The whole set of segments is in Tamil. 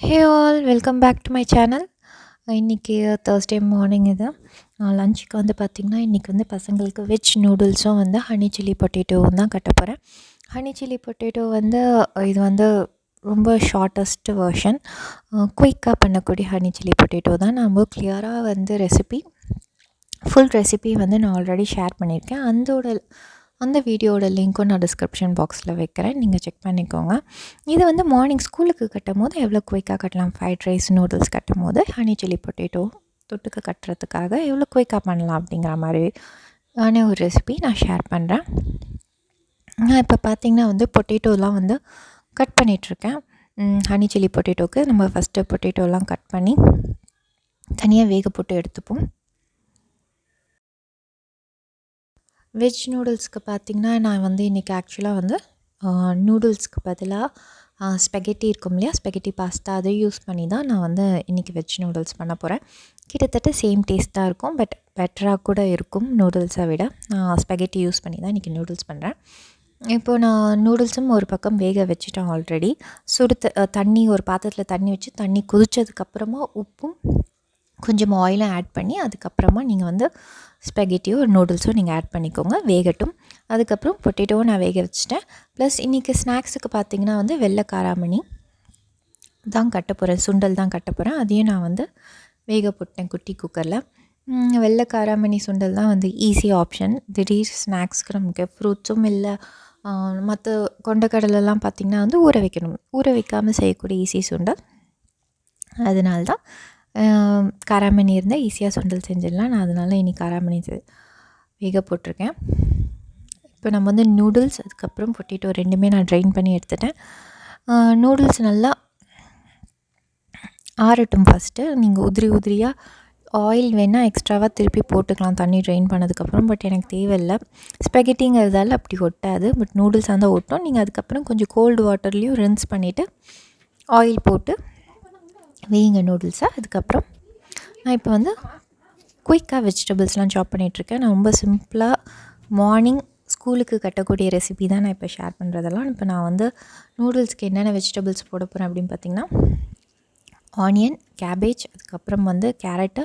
Hey all welcome back to my channel. இன்றைக்கி தேர்ஸ்டே மார்னிங் இது. லஞ்சுக்கு வந்து பார்த்திங்கன்னா இன்றைக்கி வந்து பசங்களுக்கு வெஜ் நூடுல்ஸும் வந்து ஹனி சில்லி பொட்டேட்டோவும் தான் கட்ட போகிறேன். ஹனி சில்லி பொட்டேட்டோ வந்து இது வந்து ரொம்ப ஷார்ட்டஸ்ட் வெர்ஷன். குயிக்காக பண்ணக்கூடிய ஹனி சில்லி பொட்டேட்டோ தான். நான் ரொம்ப கிளியராக வந்து ஃபுல் ரெசிபி வந்து நான் ஆல்ரெடி ஷேர் பண்ணியிருக்கேன். அந்த வீடியோட லிங்க்கும் நான் டிஸ்கிரிப்ஷன் பாக்ஸில் வைக்கிறேன், நீங்கள் செக் பண்ணிக்கோங்க. இது வந்து மார்னிங் ஸ்கூலுக்கு கட்டும் போது எவ்வளோ குயிக்காக கட்டலாம், ஃப்ரைட் ரைஸ் நூடுல்ஸ் கட்டும் போது ஹனி சில்லி பொட்டேட்டோ தொட்டுக்க கட்டுறதுக்காக எவ்வளோ குயிக்காக பண்ணலாம் அப்படிங்கிற மாதிரி ஒரு ரெசிபி நான் ஷேர் பண்ணுறேன். நான் இப்போ பார்த்திங்கன்னா வந்து பொட்டேட்டோலாம் வந்து கட் பண்ணிகிட்ருக்கேன். ஹனி சில்லி பொட்டேட்டோக்கு நம்ம ஃபஸ்ட்டு பொட்டேட்டோலாம் கட் பண்ணி தனியாக வேக போட்டு எடுத்துப்போம். வெஜ் நூடுல்ஸ்க்கு பார்த்திங்கன்னா நான் வந்து இன்றைக்கி ஆக்சுவலாக வந்து நூடுல்ஸ்க்கு பதிலாக ஸ்பெகட்டி இருக்கும் இல்லையா, ஸ்பெகட்டி பாஸ்தா அதை யூஸ் பண்ணி தான் நான் வந்து இன்றைக்கி வெஜ் நூடுல்ஸ் பண்ண போகிறேன். கிட்டத்தட்ட சேம் டேஸ்ட் தான் இருக்கும், பட் பெட்டராக கூட இருக்கும் நூடுல்ஸை விட. நான் ஸ்பெகட்டி யூஸ் பண்ணி தான் இன்றைக்கி நூடுல்ஸ் பண்ணுறேன். இப்போது நான் நூடுல்ஸும் ஒரு பக்கம் வேக வச்சுட்டேன் ஆல்ரெடி. தண்ணி ஒரு பாத்திரத்தில் தண்ணி வச்சு தண்ணி கொதித்ததுக்கப்புறமா உப்பும் கொஞ்சம் ஆயிலும் ஆட் பண்ணி அதுக்கப்புறமா நீங்கள் வந்து ஸ்பெகட்டியோ ஒரு நூடுல்ஸோ நீங்கள் ஆட் பண்ணிக்கோங்க, வேகட்டும். அதுக்கப்புறம் பொட்டேட்டோவும் நான் வேக வச்சுட்டேன். ப்ளஸ் இன்றைக்கி ஸ்நாக்ஸுக்கு பார்த்திங்கன்னா வந்து வெள்ளை காராமணி தான் கட்ட போகிறேன், சுண்டல் தான் கட்ட போகிறேன். அதையும் நான் வந்து வேக போட்டேன் குட்டி குக்கரில். வெள்ளை காராமணி சுண்டல் தான் வந்து ஈஸி ஆப்ஷன். திடீர் ஸ்நாக்ஸ்க்கு நமக்கு ஃப்ரூட்ஸும் இல்லை, மற்ற கொண்டக்கடலெல்லாம் பார்த்திங்கன்னா வந்து ஊற வைக்கணும், ஊற வைக்காமல் செய்யக்கூடிய ஈஸி சுண்டல். அதனால்தான் காராமணி இருந்தால் ஈஸியாக சுண்டல் செஞ்சிடலாம். நான் அதனால் இன்றைக்கி காராமணி வேக போட்டிருக்கேன். இப்போ நம்ம வந்து நூடுல்ஸ் அதுக்கப்புறம் பொட்டேட்டோ ரெண்டுமே நான் ட்ரைன் பண்ணி எடுத்துட்டேன். நூடுல்ஸ் நல்லா ஆறட்டும். ஃபஸ்ட்டு நீங்கள் உதிரியாக ஆயில் வேணால் எக்ஸ்ட்ராவாக திருப்பி போட்டுக்கலாம் தண்ணி ட்ரைன் பண்ணதுக்கப்புறம், பட் எனக்கு தேவையில்லை. ஸ்பெகட்டிங்கிறதால அப்படி ஒட்டாது, பட் நூடுல்ஸாக இருந்தால் ஒட்டும். நீங்கள் அதுக்கப்புறம் கொஞ்சம் கோல்டு வாட்டர்லேயும் ரின்ஸ் பண்ணிவிட்டு ஆயில் போட்டு வேங்க நூடுல்ஸை. அதுக்கப்புறம் நான் இப்போ வந்து குயிக்காக வெஜிடபிள்ஸ்லாம் சாப் பண்ணிகிட்ருக்கேன். நான் ரொம்ப சிம்பிளாக மார்னிங் ஸ்கூலுக்கு கட்டக்கூடிய ரெசிபி தான் நான் இப்போ ஷேர் பண்ணுறதெல்லாம். இப்போ நான் வந்து நூடுல்ஸ்க்கு என்னென்ன வெஜிடபிள்ஸ் போட போகிறேன் அப்படின்னு பார்த்திங்கன்னா, ஆனியன், கேபேஜ், அதுக்கப்புறம் வந்து கேரட்டு,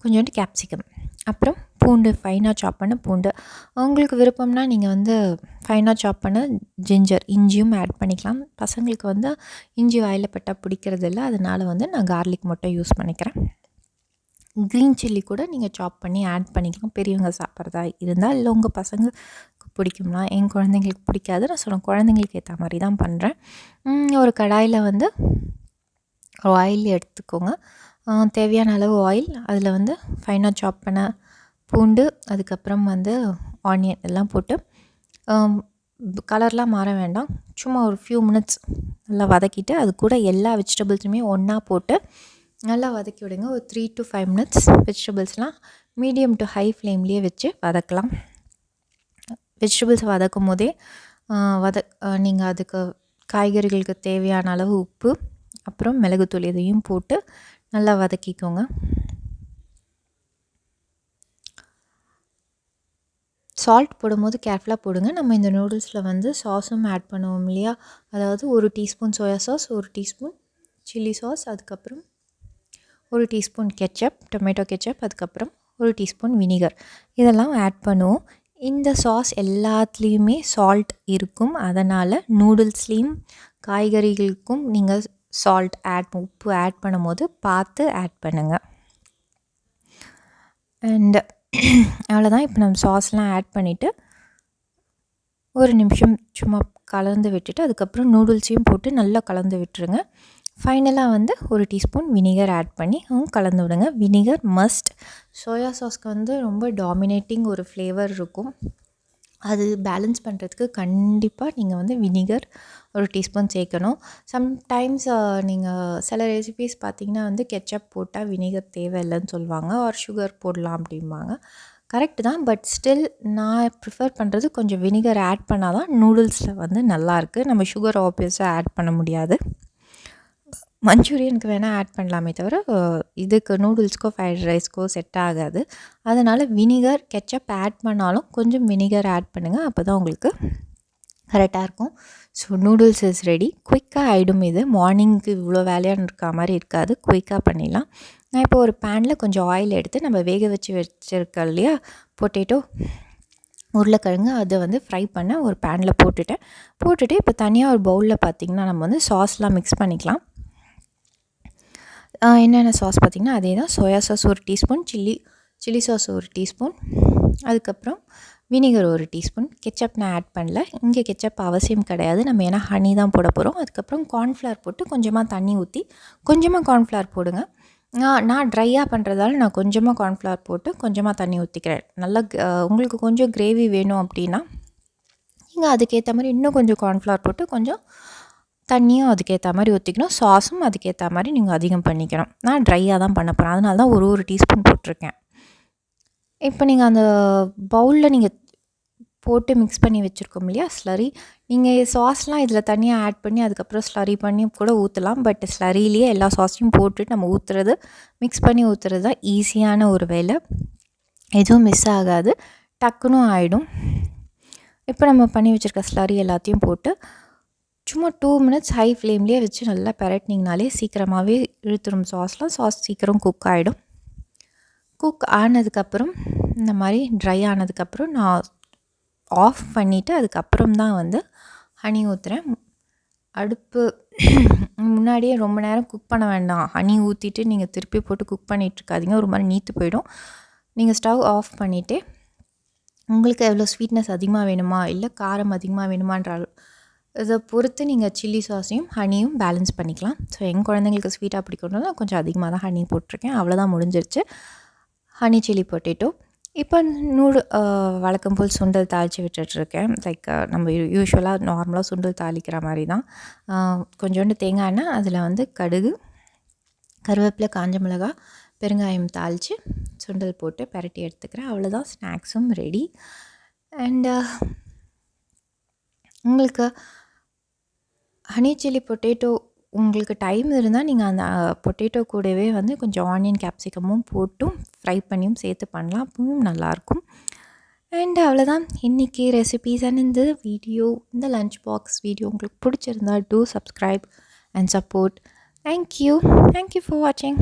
கொஞ்சோண்டு கேப்சிகம், அப்புறம் பூண்டு, ஃபைனாக சாப் பண்ண பூண்டு. உங்களுக்கு விருப்பம்னா நீங்கள் வந்து ஃபைனாக சாப் பண்ண ஜிஞ்சர், இஞ்சியும் ஆட் பண்ணிக்கலாம். பசங்களுக்கு வந்து இஞ்சி வாயில் பட்டால் பிடிக்கிறதில்ல, அதனால் வந்து நான் கார்லிக் மட்டும் யூஸ் பண்ணிக்கிறேன். க்ரீன் சில்லி கூட நீங்கள் சாப் பண்ணி ஆட் பண்ணிக்கலாம், பெரியவங்க சாப்பிட்றதா இருந்தால். இல்லை உங்கள் பசங்களுக்கு பிடிக்கும்னா, என் குழந்தைங்களுக்கு பிடிக்காது, நான் சொன்ன குழந்தைங்களுக்கு ஏற்ற மாதிரி தான் பண்ணுறேன். ஒரு கடாயில் வந்து ஆயில் எடுத்துக்கோங்க, தேவையான அளவு ஆயில். அதில் வந்து ஃபைனாக சாப் பண்ண பூண்டு, அதுக்கப்புறம் வந்து ஆனியன் எல்லாம் போட்டு கலர்லாம் மாற வேண்டாம், சும்மா ஒரு ஃபியூ மினிட்ஸ் நல்லா வதக்கிட்டு அது கூட எல்லா வெஜிடபிள்ஸுமே ஒன்றா போட்டு நல்லா வதக்கி விடுங்க. ஒரு 3 to 5 மினிட்ஸ் வெஜிடபிள்ஸ்லாம் மீடியம் டு ஹை ஃப்ளேம்லேயே வச்சு வதக்கலாம். வெஜிடபிள்ஸ் வதக்கும் போதே நீங்கள் அதுக்கு காய்கறிகளுக்கு தேவையான அளவு உப்பு, அப்புறம் மிளகுத்தூள் இதையும் போட்டு நல்லா வதக்கிக்கோங்க. சால்ட் போடும்போது கேர்ஃபுல்லாக போடுங்க. நம்ம இந்த நூடுல்ஸில் வந்து சாஸும் ஆட் பண்ணுவோம் இல்லையா, அதாவது 1 teaspoon soya sauce, 1 teaspoon chilli sauce, அதுக்கப்புறம் 1 டீஸ்பூன் கெச்சப், டொமேட்டோ கெச்சப், அதுக்கப்புறம் 1 டீஸ்பூன் வினிகர், இதெல்லாம் ஆட் பண்ணுவோம். இந்த சாஸ் எல்லாத்துலேயுமே சால்ட் இருக்கும், அதனால் நூடுல்ஸ்லேயும் காய்கறிகளுக்கும் நீங்கள் உப்பு ஆட் பண்ணும்போது பார்த்து ஆட் பண்ணுங்கள். அண்ட் அவ்வளோதான். இப்போ நம்ம சாஸ்லாம் ஆட் பண்ணிவிட்டு ஒரு நிமிஷம் சும்மா கலந்து விட்டுட்டு அதுக்கப்புறம் நூடுல்ஸையும் போட்டு நல்லா கலந்து விட்டுருங்க. ஃபைனலாக வந்து 1 டீஸ்பூன் வினிகர் ஆட் பண்ணி கலந்து விடுங்க. Vinegar must. சோயா சாஸ்க்கு வந்து ரொம்ப டாமினேட்டிங் ஒரு ஃப்ளேவர் இருக்கும், அது பேலன்ஸ் பண்ணுறதுக்கு கண்டிப்பாக நீங்கள் வந்து வினிகர் 1 டீஸ்பூன் சேர்க்கணும். சம்டைம்ஸ் நீங்கள் சில ரெசிபீஸ் பார்த்திங்கன்னா வந்து கெச்சப் போட்டால் வினிகர் தேவையில்லைன்னு சொல்லுவாங்க, ஆர் சுகர் போடலாம் அப்படிம்பாங்க. கரெக்டு தான், பட் ஸ்டில் நான் ப்ரிஃபர் பண்ணுறது கொஞ்சம் வினிகர் ஆட் பண்ணால் தான் நூடுல்ஸில் வந்து நல்லாயிருக்கு. நம்ம சுகர் ஆப்வியஸாக ஆட் பண்ண முடியாது. மஞ்சூரியனுக்கு வேணால் ஆட் பண்ணலாமே தவிர இதுக்கு நூடுல்ஸ்க்கோ ஃப்ரைட் ரைஸ்க்கோ செட் ஆகாது. அதனால் வினிகர் கெச்சப் ஆட் பண்ணாலும் கொஞ்சம் வினிகர் ஆட் பண்ணுங்கள், அப்போ தான் உங்களுக்கு கரெக்டாக இருக்கும். So noodles is ready. குயிக்காக ஆகிடும். இது மார்னிங்க்கு இவ்வளோ வேலையாக இருக்க மாதிரி இருக்காது, குயிக்காக பண்ணிடலாம். நான் இப்போ ஒரு பேனில் கொஞ்சம் ஆயில் எடுத்து நம்ம வேக வச்சுருக்கோம் இல்லையா பொட்டேட்டோ, உருளைக்கிழங்கு, அதை வந்து ஃப்ரை பண்ண ஒரு பேனில் போட்டுட்டு இப்போ தனியாக ஒரு பவுலில் பார்த்திங்கன்னா நம்ம வந்து சாஸ்லாம் மிக்ஸ் பண்ணிக்கலாம். என்னென்ன சாஸ் பார்த்திங்கன்னா அதே தான். சோயா சாஸ் ஒரு டீஸ்பூன், சில்லி சாஸ் ஒரு டீஸ்பூன், அதுக்கப்புறம் வினிகர் ஒரு டீஸ்பூன். கெச்சப் நான் ஆட் பண்ணல, இங்கே கெச்சப் அவசியம் கிடையாது, நம்ம ஏன்னா ஹனி தான் போட போகிறோம். அதுக்கப்புறம் கார்ன்ஃப்ளவர் போட்டு கொஞ்சமாக தண்ணி ஊற்றி கொஞ்சமாக கார்ன்ஃப்ளவர் போடுங்க. நான் ட்ரையாக பண்ணுறதால நான் கொஞ்சமாக கார்ன்ஃப்ளவர் போட்டு கொஞ்சமாக தண்ணி ஊற்றிக்கிறேன். நல்லா உங்களுக்கு கொஞ்சம் கிரேவி வேணும் அப்படின்னா நீங்கள் அதுக்கேற்ற மாதிரி இன்னும் கொஞ்சம் கார்ன்ஃப்ளவர் போட்டு கொஞ்சம் தண்ணியும் அதுக்கேற்ற மாதிரி ஊற்றிக்கணும். சாஸும் அதுக்கேற்ற மாதிரி நீங்கள் அதிகம் பண்ணிக்கணும். நான் ட்ரையாக தான் பண்ண போகிறேன், அதனால தான் ஒரு டீஸ்பூன் போட்டிருக்கேன். இப்போ நீங்கள் அந்த பவுலில் நீங்கள் போட்டு மிக்ஸ் பண்ணி வச்சுருக்கோம் இல்லையா ஸ்லரி, நீங்கள் சாஸ்லாம் இதில் தனியாக ஆட் பண்ணி அதுக்கப்புறம் ஸ்லரி பண்ணி கூட ஊற்றலாம். பட் ஸ்லரிலேயே எல்லா சாஸையும் போட்டுட்டு நம்ம ஊற்றுறது, மிக்ஸ் பண்ணி ஊற்றுறது தான் ஈஸியான ஒரு வேலை. எதுவும் மிஸ் ஆகாது, டக்குன்னு ஆகிடும். இப்போ நம்ம பண்ணி வச்சுருக்க ஸ்லரி எல்லாத்தையும் போட்டு சும்மா 2 மினிட்ஸ் ஹை ஃப்ளேம்லேயே வச்சு நல்லா பெரட்டினீங்கனாலே சீக்கிரமாகவே இழுத்துரும் சாஸ் சீக்கிரம் குக் ஆகிடும். குக் ஆனதுக்கப்புறம் இந்த மாதிரி ட்ரை ஆனதுக்கப்புறம் நான் ஆஃப் பண்ணிவிட்டு அதுக்கப்புறம் தான் வந்து ஹனி ஊற்றுறேன். அடுப்பு முன்னாடியே ரொம்ப நேரம் குக் பண்ண வேண்டாம். ஹனி ஊற்றிட்டு நீங்கள் திருப்பி போட்டு குக் பண்ணிகிட்ருக்காதீங்க, ஒரு மாதிரி நீத்து போயிடும். நீங்கள் ஸ்டவ் ஆஃப் பண்ணிவிட்டு உங்களுக்கு எவ்வளோ ஸ்வீட்னஸ் அதிகமாக வேணுமா இல்லை காரம் அதிகமாக வேணுமான்ற இதை பொறுத்து நீங்கள் சில்லி சாஸையும் ஹனியும் பேலன்ஸ் பண்ணிக்கலாம். ஸோ எங்கள் குழந்தைங்களுக்கு ஸ்வீட்டாக பிடிக்கணும்னா கொஞ்சம் அதிகமாக தான் ஹனி போட்டிருக்கேன். அவ்வளோதான், முடிஞ்சிருச்சு ஹனி சில்லி பொட்டேட்டோ. இப்போ வழக்கம் போல் சுண்டல் தாளித்து விட்டுட்ருக்கேன். லைக் நம்ம யூஸ்வலாக நார்மலாக சுண்டல் தாளிக்கிற மாதிரி தான். கொஞ்சோண்டு தேங்காய் எண்ணெய், அதில் வந்து கடுகு, கருவேப்பிலை, காஞ்ச மிளகாய், பெருங்காயம் தாளித்து சுண்டல் போட்டு பெரட்டி எடுத்துக்கிறேன். அவ்வளோதான், ஸ்நாக்ஸும் ரெடி. அண்டு உங்களுக்கு ஹனி சில்லி பொட்டேட்டோ உங்களுக்கு டைம் இருந்தால் நீங்கள் அந்த பொட்டேட்டோ கூடவே வந்து கொஞ்சம் ஆனியன் கேப்சிகமும் போட்டும் ஃப்ரை பண்ணியும் சேர்த்து பண்ணலாம், அப்பவும் நல்லாயிருக்கும். அண்ட் அவ்வளோதான் இன்றைக்கி ரெசிபீஸ். அண்ட் இந்த லஞ்ச் பாக்ஸ் வீடியோ உங்களுக்கு பிடிச்சிருந்தா two subscribe and support. Thank you for வாட்சிங்.